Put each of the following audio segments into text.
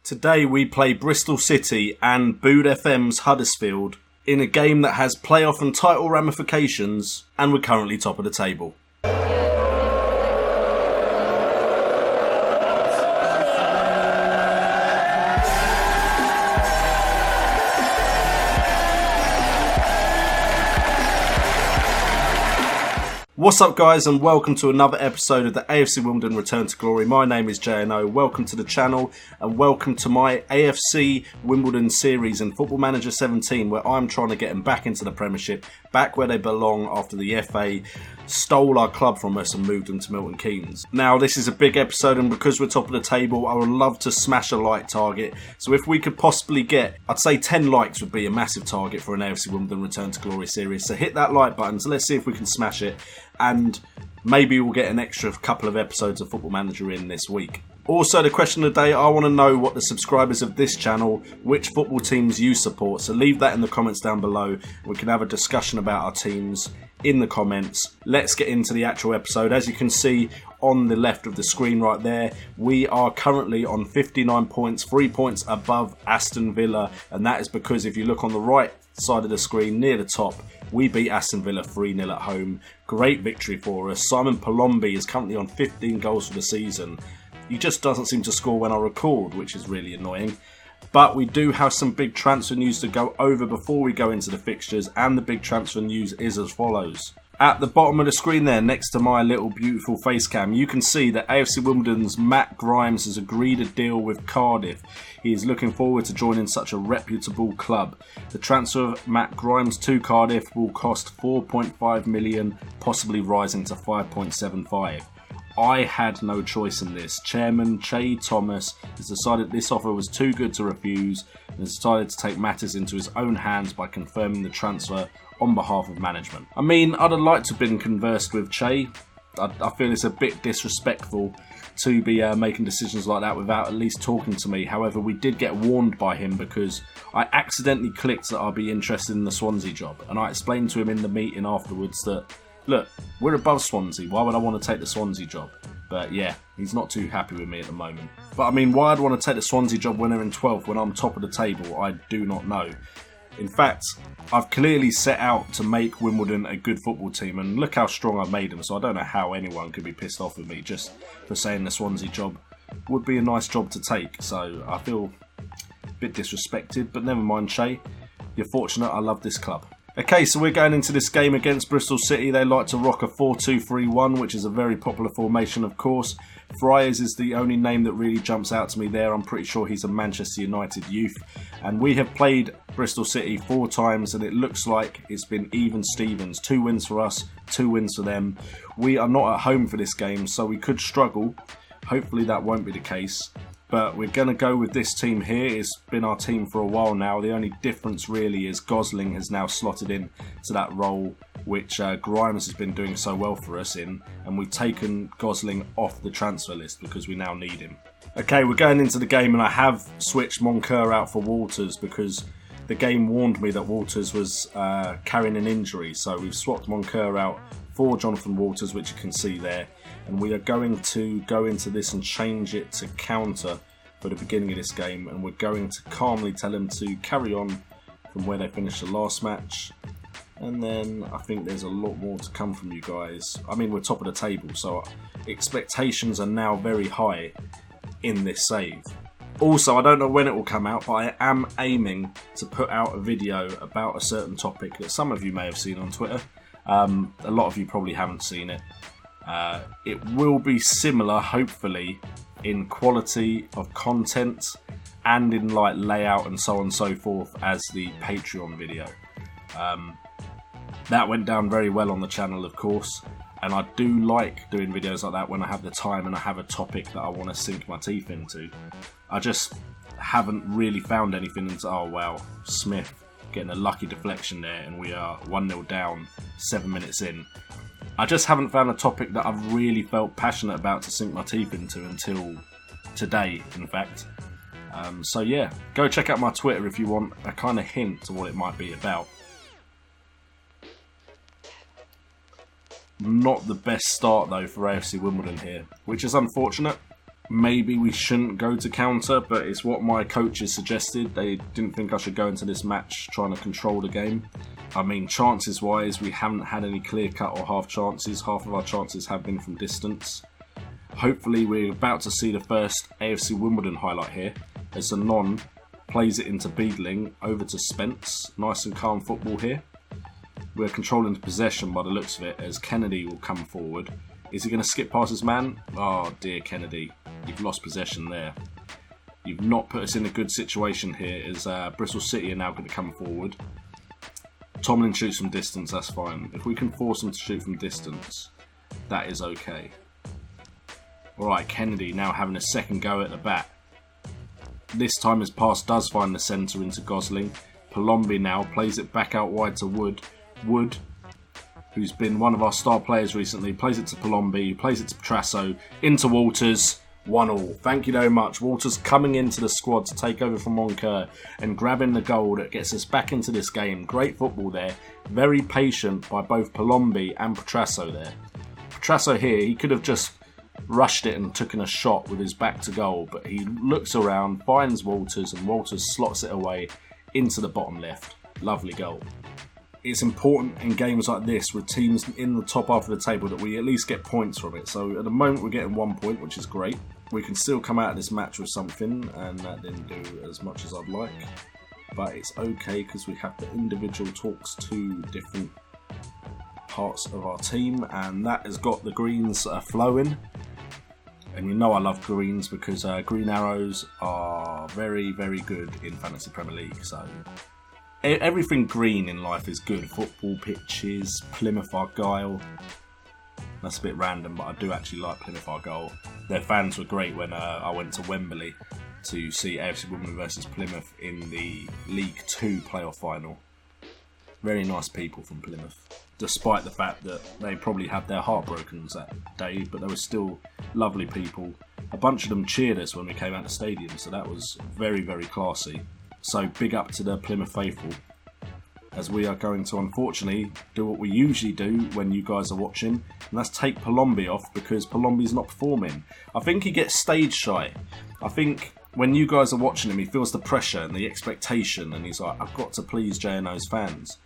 Today we play Bristol City and Bood FM's Huddersfield in a game that has playoff and title ramifications, and we're currently top of the table. What's up guys, and welcome to another episode of the AFC Wimbledon Return to Glory. My name is JNO, welcome to the channel and welcome to my AFC Wimbledon series in Football Manager 17, where I'm trying to get them back into the Premiership, back where they belong after the FA stole our club from us and moved them to Milton Keynes. Now this is a big episode, and because we're top of the table I would love to smash a like target. So if we could possibly get, I'd say 10 likes would be a massive target for an AFC Wimbledon Return to Glory series. So hit that like button, so let's see if we can smash it. And maybe we'll get an extra couple of episodes of Football Manager in this week. Also, the question of the day, I want to know what the subscribers of this channel, which football teams you support. So leave that in the comments down below. We can have a discussion about our teams in the comments. Let's get into the actual episode. As you can see on the left of the screen right there, we are currently on 59 points, 3 points above Aston Villa. And that is because if you look on the right side of the screen near the top, we beat Aston Villa 3-0 at home. Great victory for us. Simon Palombi is currently on 15 goals for the season. He just doesn't seem to score when I record, which is really annoying. But we do have some big transfer news to go over before we go into the fixtures, and the big transfer news is as follows. At the bottom of the screen there, next to my little beautiful face cam, you can see that AFC Wimbledon's Matt Grimes has agreed a deal with Cardiff. He is looking forward to joining such a reputable club. The transfer of Matt Grimes to Cardiff will cost 4.5 million, possibly rising to 5.75. I had no choice in this. Chairman Che Thomas has decided this offer was too good to refuse and has decided to take matters into his own hands by confirming the transfer on behalf of management. I mean, I'd have liked to have been conversed with Che. I feel it's a bit disrespectful to be making decisions like that without at least talking to me. However, we did get warned by him because I accidentally clicked that I'd be interested in the Swansea job, and I explained to him in the meeting afterwards that, look, we're above Swansea, why would I want to take the Swansea job? But yeah, he's not too happy with me at the moment. But I mean, why I'd want to take the Swansea job when they're in 12th when I'm top of the table, I do not know. In fact, I've clearly set out to make Wimbledon a good football team, and look how strong I've made them, so I don't know how anyone could be pissed off with me just for saying the Swansea job would be a nice job to take. So I feel a bit disrespected, but never mind, Che. You're fortunate, I love this club. Okay, so we're going into this game against Bristol City. They like to rock a 4-2-3-1, which is a very popular formation, of course. Friars is the only name that really jumps out to me there. I'm pretty sure he's a Manchester United youth. And we have played Bristol City 4 times, and it looks like it's been even Stevens. 2 wins for us, 2 wins for them. We are not at home for this game, so we could struggle. Hopefully that won't be the case. But we're going to go with this team here. It's been our team for a while now. The only difference really is Gosling has now slotted in to that role which Grimes has been doing so well for us in. And we've taken Gosling off the transfer list because we now need him. Okay, we're going into the game, and I have switched Moncur out for Walters because the game warned me that Walters was carrying an injury. So we've swapped Moncur out for Jonathan Walters, which you can see there. And we are going to go into this and change it to counter for the beginning of this game. And we're going to calmly tell him to carry on from where they finished the last match. And then I think there's a lot more to come from you guys. I mean, we're top of the table, so expectations are now very high in this save. Also, I don't know when it will come out, but I am aiming to put out a video about a certain topic that some of you may have seen on Twitter. A lot of you probably haven't seen it. It will be similar, hopefully, in quality of content and in like layout and so on and so forth as the Patreon video. That went down very well on the channel, of course, and I do like doing videos like that when I have the time and I have a topic that I want to sink my teeth into. I just haven't really found anything until, oh wow, Smith getting a lucky deflection there, and we are 1-0 down 7 minutes in. I just haven't found a topic that I've really felt passionate about to sink my teeth into until today, in fact. So yeah, go check out my Twitter if you want a kind of hint to what it might be about. Not the best start though for AFC Wimbledon here, which is unfortunate. maybe we shouldn't go to counter, but it's what my coaches suggested. They didn't think I should go into this match trying to control the game. I mean, chances wise, we haven't had any clear cut or half chances. Half of our chances have been from distance. Hopefully we're about to see the first AFC Wimbledon highlight here, as Anon plays it into Beadling over to Spence. Nice and calm football here. We're controlling the possession by the looks of it, as Kennedy will come forward. Is he going to skip past his man? Oh dear, Kennedy. You've lost possession there. You've not put us in a good situation here, as Bristol City are now going to come forward. Tomlin shoots from distance, that's fine. If we can force him to shoot from distance, that is okay. Alright, Kennedy now having a second go at the bat. This time his pass does find the centre into Gosling. Palombi now plays it back out wide to Wood. Wood, who's been one of our star players recently, plays it to Palombi, plays it to Petrasso, into Walters, 1-1. Thank you very much. Walters coming into the squad to take over from Moncur and grabbing the goal that gets us back into this game. Great football there. Very patient by both Palombi and Petrasso there. Petrasso here, he could have just rushed it and taken a shot with his back to goal, but he looks around, finds Walters, and Walters slots it away into the bottom left. Lovely goal. It's important in games like this with teams in the top half of the table that we at least get points from it. So at the moment we're getting 1 point, which is great. We can still come out of this match with something, and that didn't do as much as I'd like. But it's okay because we have the individual talks to different parts of our team, and that has got the greens flowing. And you know I love greens because green arrows are very, very good in Fantasy Premier League. So everything green in life is good. Football pitches, Plymouth Argyle. That's a bit random, but I do actually like Plymouth Argyle. Their fans were great when I went to Wembley to see AFC Wimbledon versus Plymouth in the League 2 playoff final. Very nice people from Plymouth, despite the fact that they probably had their heartbrokens that day, but they were still lovely people. A bunch of them cheered us when we came out of the stadium, so that was very, very classy. So big up to the Plymouth faithful, as we are going to unfortunately do what we usually do when you guys are watching, and that's take Palombi off because Palombi's not performing. I think he gets stage shy. I think when you guys are watching him, he feels the pressure and the expectation, and he's like, I've got to please JNO's fans.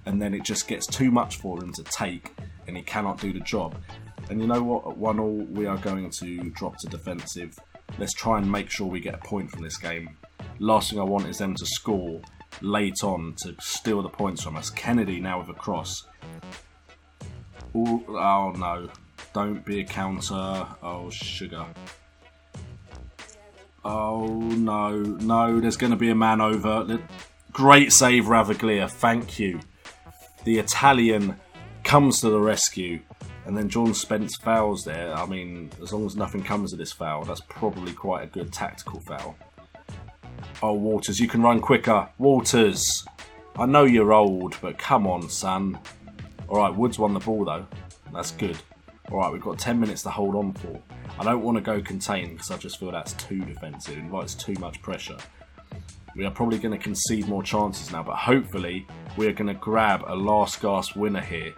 And then it just gets too much for him to take, and he cannot do the job. And you know what? At 1-1, we are going to drop to defensive. Let's try and make sure we get a point from this game. Last thing I want is them to score late on to steal the points from us. Kennedy now with a cross. Ooh, oh no. Don't be a counter. Oh, sugar. Oh no. No, there's going to be a man over. Great save, Ravaglia. Thank you. The Italian comes to the rescue, and then John Spence fouls there. I mean, as long as nothing comes of this foul, that's probably quite a good tactical foul. Oh, Walters, you can run quicker. Walters, I know you're old, but come on, son. Alright, Woods won the ball, though. That's good. Alright, we've got 10 minutes to hold on for. I don't want to go contain, because I just feel that's too defensive. It invites too much pressure. We are probably going to concede more chances now, but hopefully we are going to grab a last gasp winner here.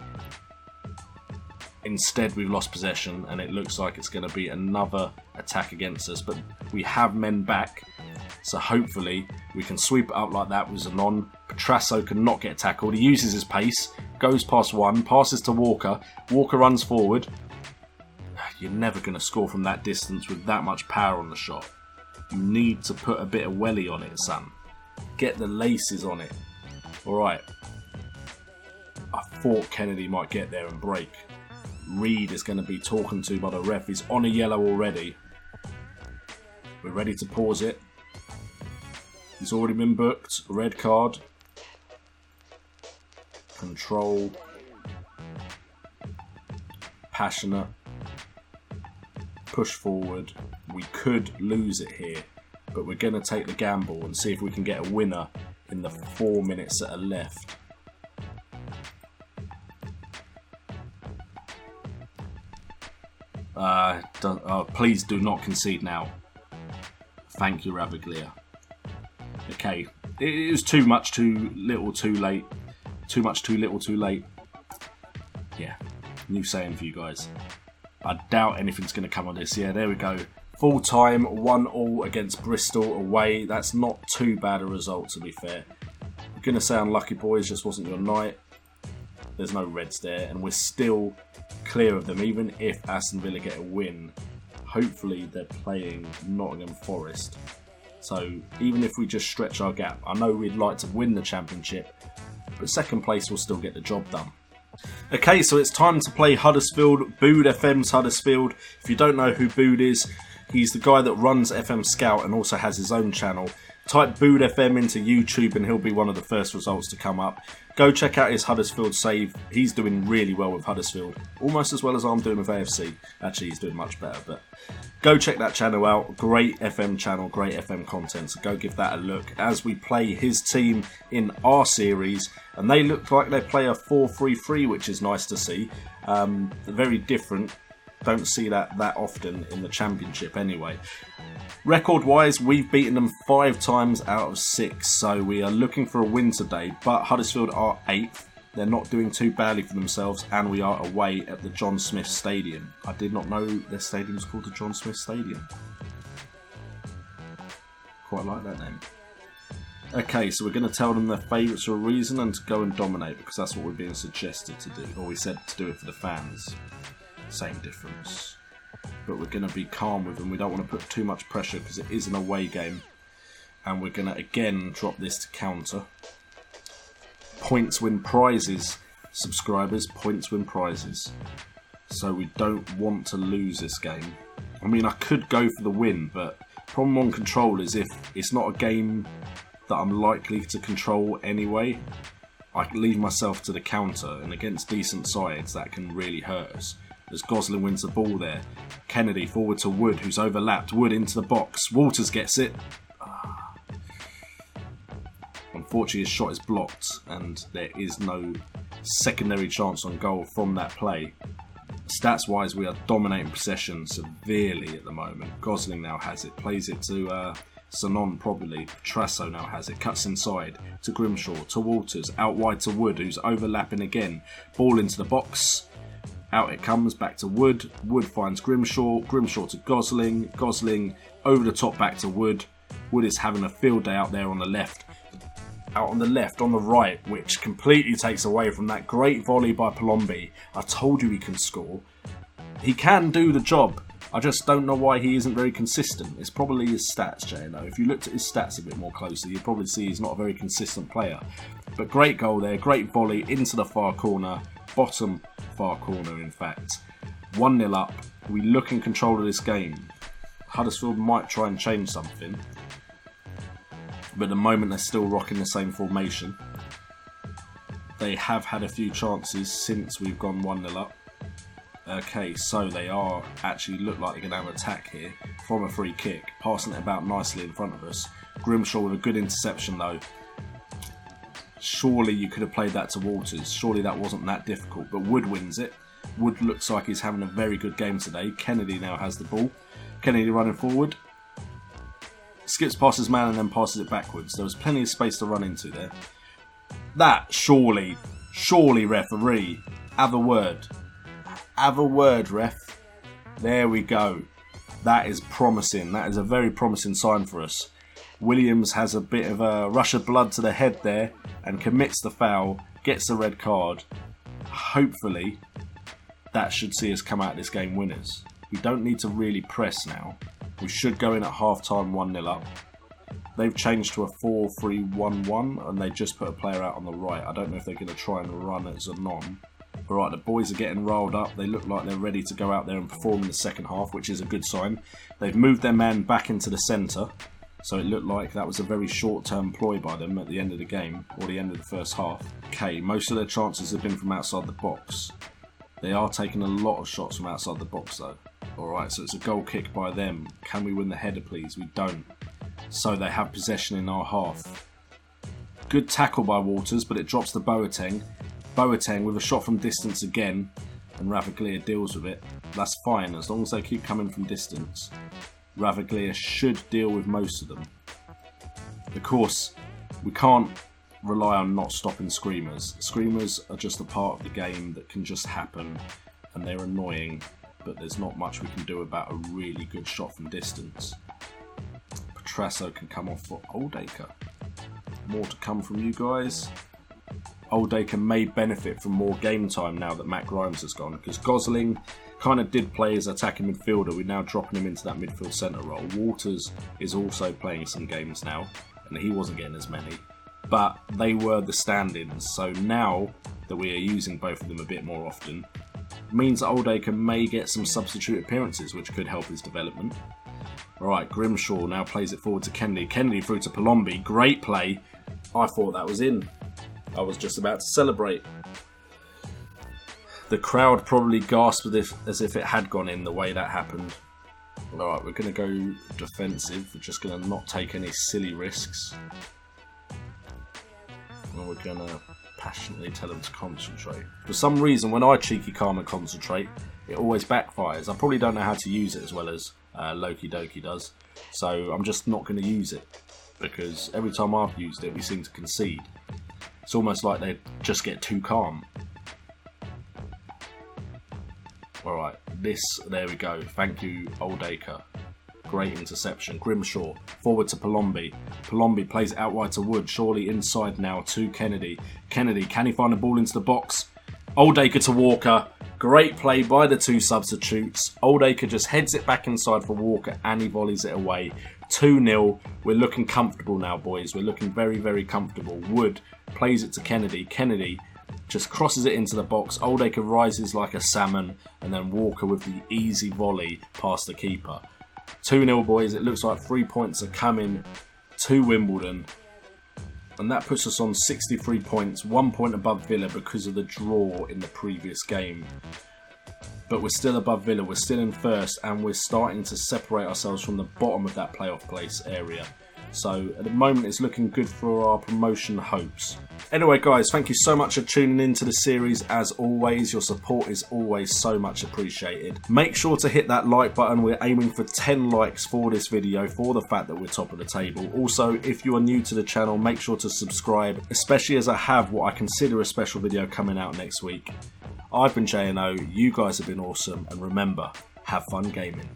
Instead, we've lost possession, and it looks like it's going to be another attack against us, but we have men back. So hopefully we can sweep it up like that with Zanon. Petrasso cannot get tackled. He uses his pace, goes past one, passes to Walker. Walker runs forward. You're never going to score from that distance with that much power on the shot. You need to put a bit of welly on it, son. Get the laces on it. Alright. I thought Kennedy might get there and break. Reed is going to be talking to by the ref. He's on a yellow already. We're ready to pause it. He's already been booked. Red card. Control. Passionate. Push forward. We could lose it here, but we're going to take the gamble and see if we can get a winner in the 4 minutes that are left. Please do not concede now. Thank you, Ravaglia. Okay, it was too much, too little, too late. Too much, too little, too late. Yeah, new saying for you guys. I doubt anything's going to come on this. Yeah, there we go. Full time, 1-1 against Bristol away. That's not too bad a result, to be fair. I'm going to say unlucky, boys, just wasn't your night. There's no Reds there, and we're still clear of them, even if Aston Villa get a win. Hopefully they're playing Nottingham Forest. So even if we just stretch our gap, I know we'd like to win the Championship, but second place will still get the job done. Okay, so it's time to play Huddersfield, Bood FM's Huddersfield. If you don't know who Bood is, he's the guy that runs FM Scout and also has his own channel. Type Bood FM into YouTube and he'll be one of the first results to come up. Go check out his Huddersfield save. He's doing really well with Huddersfield. Almost as well as I'm doing with AFC. Actually, he's doing much better, but go check that channel out. Great FM channel, great FM content. So go give that a look as we play his team in our series. And they look like they play a 4-3-3, which is nice to see. Very different. Don't see that often in the Championship anyway. Record-wise, we've beaten them 5 times out of 6, so we are looking for a win today. But Huddersfield are 8th. They're not doing too badly for themselves, and we are away at the John Smith Stadium. I did not know their stadium is called the John Smith Stadium. Quite like that name. Okay, so we're going to tell them their favourites for a reason and to go and dominate, because that's what we're being suggested to do, or we said to do it for the fans. Same difference. But we're going to be calm with them. We don't want to put too much pressure because it is an away game. And we're going to again drop this to counter. Points win prizes, subscribers. Points win prizes. So we don't want to lose this game. I mean, I could go for the win, but problem on control is if it's not a game that I'm likely to control anyway, I can leave myself to the counter. And against decent sides, that can really hurt us. As Gosling wins the ball there. Kennedy forward to Wood, who's overlapped. Wood into the box. Walters gets it. Unfortunately, his shot is blocked and there is no secondary chance on goal from that play. Stats-wise, we are dominating possession severely at the moment. Gosling now has it. Plays it to Sanon probably. Trasso now has it. Cuts inside to Grimshaw, to Walters. Out wide to Wood, who's overlapping again. Ball into the box. Out it comes, back to Wood. Wood finds Grimshaw. Grimshaw to Gosling. Gosling over the top back to Wood. Wood is having a field day out there on the left. Out on the left, on the right, which completely takes away from that great volley by Palombi. I told you he can score. He can do the job. I just don't know why he isn't very consistent. It's probably his stats, JNO. If you looked at his stats a bit more closely, you'd probably see he's not a very consistent player. But great goal there, great volley into the far corner. Bottom far corner, in fact. 1-0 up. We look in control of this game. Huddersfield might try and change something. But at the moment, they're still rocking the same formation. They have had a few chances since we've gone 1-0 up. Okay, so they are actually look like they're going to have an attack here from a free kick. Passing it about nicely in front of us. Grimshaw with a good interception, though. Surely you could have played that to Walters. Surely that wasn't that difficult. But Wood wins it. Wood looks like he's having a very good game today. Kennedy now has the ball. Kennedy running forward. Skips past his man and then passes it backwards. There was plenty of space to run into there. That, surely, referee, have a word. Have a word, ref. There we go. That is promising. That is a very promising sign for us. Williams has a bit of a rush of blood to the head there and commits the foul, gets the red card. Hopefully, that should see us come out of this game winners. We don't need to really press now. We should go in at half-time 1-0 up. They've changed to a 4-3-1-1 and they just put a player out on the right. I don't know if they're going to try and run at Zanon. Alright, the boys are getting rolled up. They look like they're ready to go out there and perform in the second half, which is a good sign. They've moved their man back into the centre. So it looked like that was a very short-term ploy by them at the end of the game, or the end of the first half. Okay, most of their chances have been from outside the box. They are taking a lot of shots from outside the box though. Alright, so it's a goal kick by them. Can we win the header please? We don't. So they have possession in our half. Good tackle by Walters, but it drops to Boateng. Boateng with a shot from distance again, and Ravaglia deals with it. That's fine, as long as they keep coming from distance. Ravaglia should deal with most of them. Of course, we can't rely on not stopping screamers. Screamers are just a part of the game that can just happen, and they're annoying. but there's not much we can do about a really good shot from distance. Petrasso can come off for Oldacre. More to come from you guys. Oldacre may benefit from more game time now that Matt Grimes has gone, because Gosling kind of did play as attacking midfielder. We're now dropping him into that midfield centre role. Waters is also playing some games now, and he wasn't getting as many, but they were the stand-ins. So now that we are using both of them a bit more often, means that Oldacre may get some substitute appearances, which could help his development. Right, Grimshaw now plays it forward to Kennedy. Kennedy through to Palombi. Great play. I thought that was in. I was just about to celebrate. The crowd probably gasped as if it had gone in the way that happened. Alright, we're going to go defensive. We're just going to not take any silly risks. And we're going to passionately tell them to concentrate. For some reason, when I cheeky calm and concentrate, it always backfires. I probably don't know how to use it as well as Loki Doki does. So I'm just not going to use it, because every time I've used it, we seem to concede. It's almost like they just get too calm. Alright, there we go. Thank you, Oldacre. Great interception. Grimshaw, forward to Palombi. Palombi plays it out wide to Wood. Surely inside now to Kennedy. Kennedy, can he find the ball into the box? Oldacre to Walker. Great play by the two substitutes. Oldacre just heads it back inside for Walker and he volleys it away. 2-0. We're looking comfortable now, boys. We're looking very, very comfortable. Wood plays it to Kennedy. Kennedy just crosses it into the box. Oldacre rises like a salmon, and then Walker with the easy volley past the keeper. 2-0, boys. It looks like 3 points are coming to Wimbledon, and that puts us on 63 points, 1 point above Villa because of the draw in the previous game. But we're still above Villa, we're still in first, and we're starting to separate ourselves from the bottom of that playoff place area. So at the moment it's looking good for our promotion hopes. Anyway guys, thank you so much for tuning into the series. As always, your support is always so much appreciated. Make sure to hit that like button. We're aiming for 10 likes for this video for the fact that we're top of the table. Also, if you are new to the channel, make sure to subscribe, especially as I have what I consider a special video coming out next week. I've been JNO, you guys have been awesome, and remember, have fun gaming.